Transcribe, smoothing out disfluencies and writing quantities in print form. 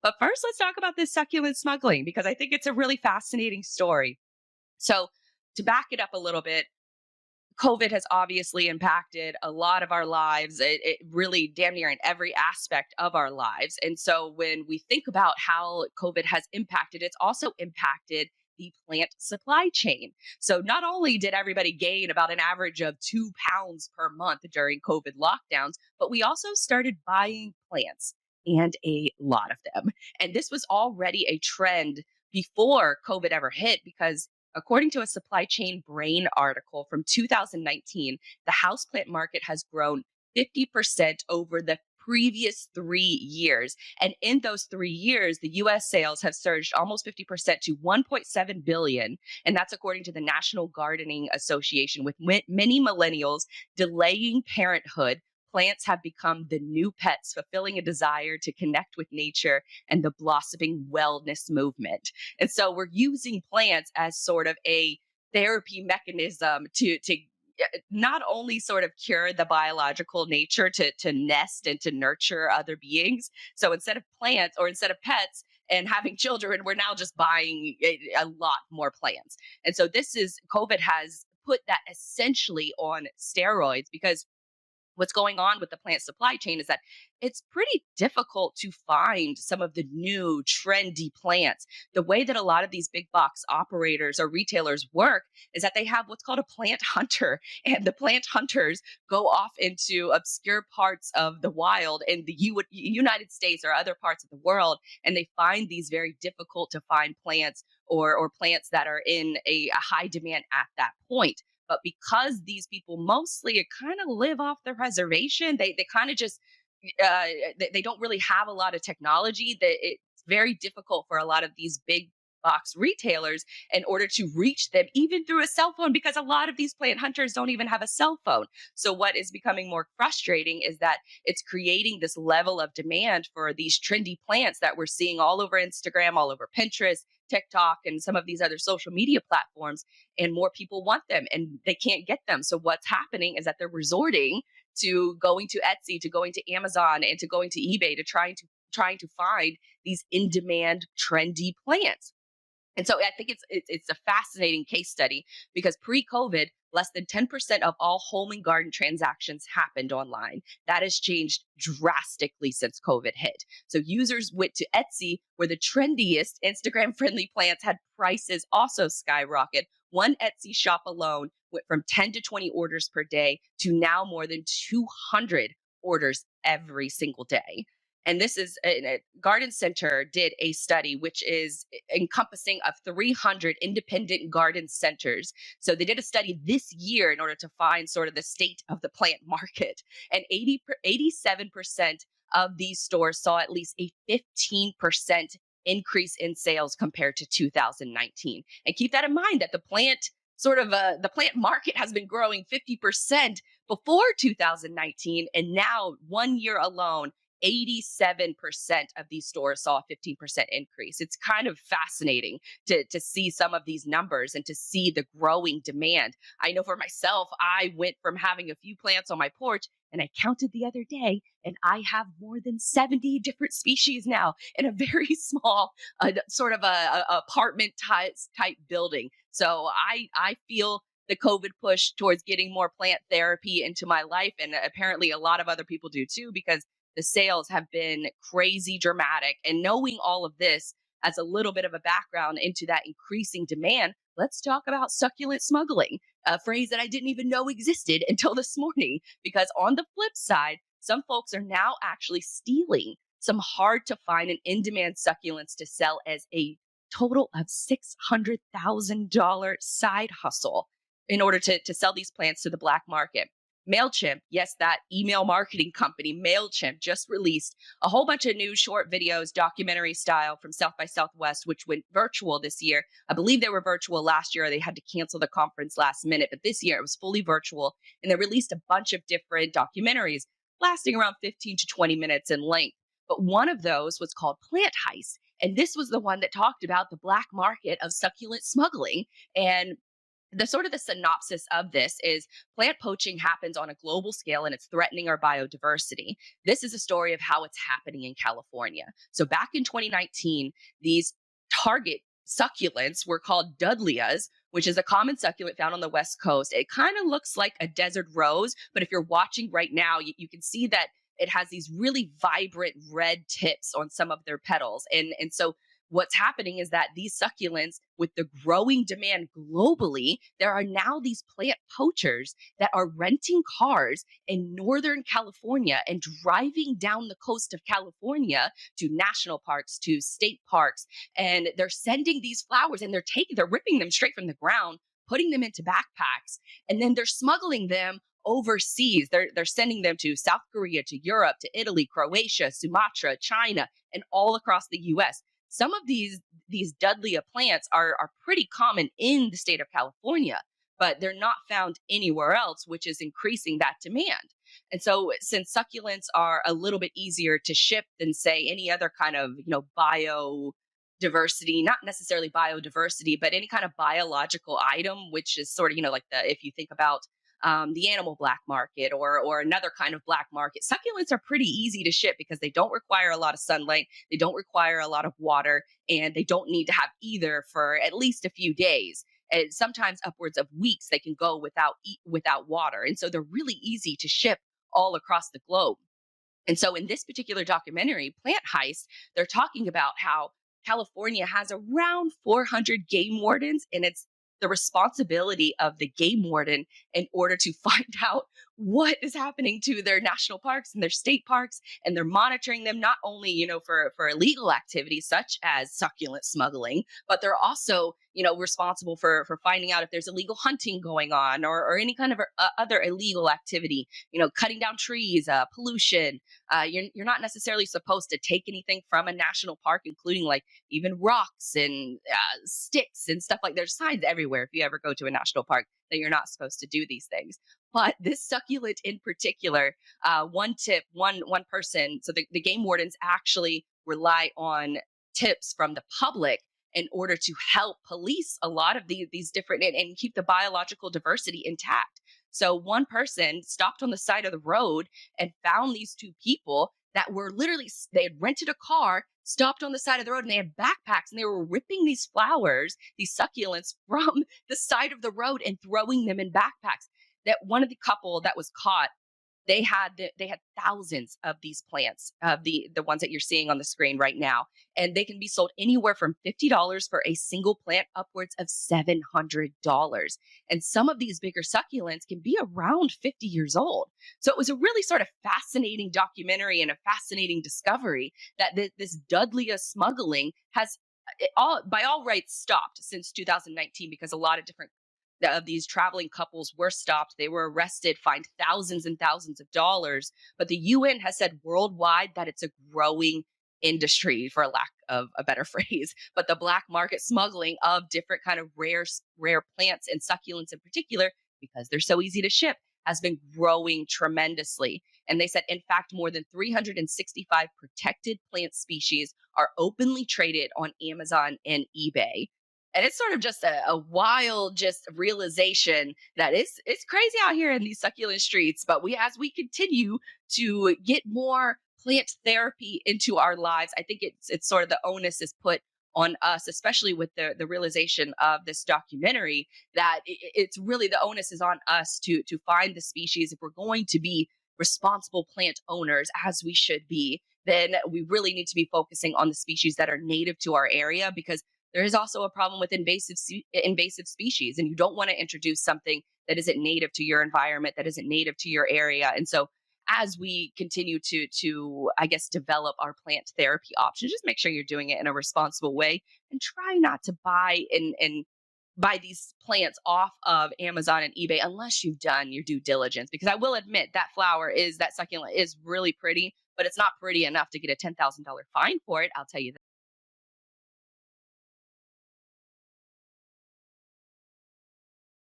But first, let's talk about this succulent smuggling because I think it's a really fascinating story. So, to back it up a little bit, COVID has obviously impacted a lot of our lives. It really damn near in every aspect of our lives. And so when we think about how COVID has impacted, it's also impacted the plant supply chain. So not only did everybody gain about an average of 2 pounds per month during COVID lockdowns, but we also started buying plants and a lot of them. And this was already a trend before COVID ever hit because according to a Supply Chain Brain article from 2019, the houseplant market has grown 50% over the previous 3 years. And in those 3 years, the US sales have surged almost 50% to 1.7 billion. And that's according to the National Gardening Association, with many millennials delaying parenthood. Plants have become the new pets, fulfilling a desire to connect with nature and the blossoming wellness movement. And so we're using plants as sort of a therapy mechanism to not only sort of cure the biological nature to nest and to nurture other beings. So instead of plants or instead of pets and having children, we're now just buying a lot more plants. And so this is COVID has put that essentially on steroids because what's going on with the plant supply chain is that it's pretty difficult to find some of the new trendy plants. The way that a lot of these big box operators or retailers work is that they have what's called a plant hunter, and the plant hunters go off into obscure parts of the wild in the United States or other parts of the world, and they find these very difficult to find plants or plants that are in a high demand at that point. But because these people mostly kind of live off the reservation, they kind of just uh, they don't really have a lot of technology. That it's very difficult for a lot of these big box retailers in order to reach them even through a cell phone because a lot of these plant hunters don't even have a cell phone. So what is becoming more frustrating is that it's creating this level of demand for these trendy plants that we're seeing all over Instagram, all over Pinterest, TikTok, and some of these other social media platforms, and more people want them and they can't get them. So what's happening is that they're resorting to going to Etsy, to going to Amazon, and to going to eBay to trying to find these in demand trendy plants. And so I think it's a fascinating case study because pre-COVID, less than 10% of all home and garden transactions happened online. That has changed drastically since COVID hit. So users went to Etsy, where the trendiest Instagram-friendly plants had prices also skyrocket. One Etsy shop alone went from 10 to 20 orders per day to now more than 200 orders every single day. And this is a garden center did a study which is encompassing of 300 independent garden centers. So they did a study this year in order to find sort of the state of the plant market, and 87% of these stores saw at least a 15% increase in sales compared to 2019. And keep that in mind that the plant market has been growing 50% before 2019, and now 1 year alone 87% of these stores saw a 15% increase. It's kind of fascinating to see some of these numbers and to see the growing demand. I know for myself, I went from having a few plants on my porch, and I counted the other day, and I have more than 70 different species now in a very small sort of a apartment type building. So I feel the COVID push towards getting more plant therapy into my life. And apparently a lot of other people do too, because the sales have been crazy dramatic. And knowing all of this as a little bit of a background into that increasing demand, let's talk about succulent smuggling, a phrase that I didn't even know existed until this morning. Because on the flip side, some folks are now actually stealing some hard to find and in demand succulents to sell as a total of $600,000 side hustle in order to sell these plants to the black market. MailChimp, yes, that email marketing company, MailChimp, just released a whole bunch of new short videos, documentary style, from South by Southwest, which went virtual this year. I believe they were virtual last year. They had to cancel the conference last minute, but this year it was fully virtual. And they released a bunch of different documentaries lasting around 15 to 20 minutes in length. But one of those was called Plant Heist. And this was the one that talked about the black market of succulent smuggling. And The sort of the synopsis of this is plant poaching happens on a global scale and it's threatening our biodiversity. This is a story of how it's happening in California. So back in 2019, these target succulents were called dudleas, which is a common succulent found on the West Coast. It kind of looks like a desert rose, but if you're watching right now, you can see that it has these really vibrant red tips on some of their petals. And so what's happening is that these succulents, with the growing demand globally, there are now these plant poachers that are renting cars in Northern California and driving down the coast of California to national parks, to state parks, and they're sending these flowers and they're ripping them straight from the ground, putting them into backpacks, and then they're smuggling them overseas. They're sending them to South Korea, to Europe, to Italy, Croatia, Sumatra, China, and all across the US. Some of these Dudleya plants are pretty common in the state of California, but they're not found anywhere else, which is increasing that demand. And so, since succulents are a little bit easier to ship than say any other kind of biodiversity, not necessarily biodiversity, but any kind of biological item, which is sort of like the if you think about the animal black market or another kind of black market. Succulents are pretty easy to ship because they don't require a lot of sunlight, they don't require a lot of water, and they don't need to have either for at least a few days. And sometimes upwards of weeks they can go without water, and so they're really easy to ship all across the globe. And so in this particular documentary, Plant Heist, they're talking about how California has around 400 game wardens, and it's the responsibility of the game warden in order to find out what is happening to their national parks and their state parks, and they're monitoring them not only for illegal activities such as succulent smuggling, but they're also responsible for finding out if there's illegal hunting going on or any kind of other illegal activity, cutting down trees, pollution. You're not necessarily supposed to take anything from a national park, including like even rocks and sticks and stuff. Like there's signs everywhere if you ever go to a national park that you're not supposed to do these things. But this succulent in particular, one tip, one person, so the game wardens actually rely on tips from the public in order to help police a lot of these different and keep the biological diversity intact. So one person stopped on the side of the road and found these two people that were literally, they had rented a car, stopped on the side of the road, and they had backpacks and they were ripping these flowers, these succulents from the side of the road and throwing them in backpacks. That one of the couple that was caught, they had thousands of these plants, the ones that you're seeing on the screen right now, and they can be sold anywhere from $50 for a single plant upwards of $700. And some of these bigger succulents can be around 50 years old. So it was a really sort of fascinating documentary and a fascinating discovery that this Dudleya smuggling has by all rights stopped since 2019, because a lot of different of these traveling couples were stopped. They were arrested, fined thousands and thousands of dollars. But the UN has said worldwide that it's a growing industry, for lack of a better phrase. But the black market smuggling of different kind of rare plants and succulents in particular, because they're so easy to ship, has been growing tremendously. And they said, in fact, more than 365 protected plant species are openly traded on Amazon and eBay. And it's sort of just a wild just realization that it's crazy out here in these succulent streets. But as we continue to get more plant therapy into our lives, I think it's sort of the onus is put on us, especially with the realization of this documentary, that it's really the onus is on us to find the species. If we're going to be responsible plant owners, as we should be, then we really need to be focusing on the species that are native to our area, because there is also a problem with invasive species, and you don't want to introduce something that isn't native to your environment, that isn't native to your area. And so as we continue to I guess develop our plant therapy options, just make sure you're doing it in a responsible way, and try not to and buy these plants off of Amazon and eBay unless you've done your due diligence. Because I will admit that succulent is really pretty, but it's not pretty enough to get a $10,000 fine for it. I'll tell you that.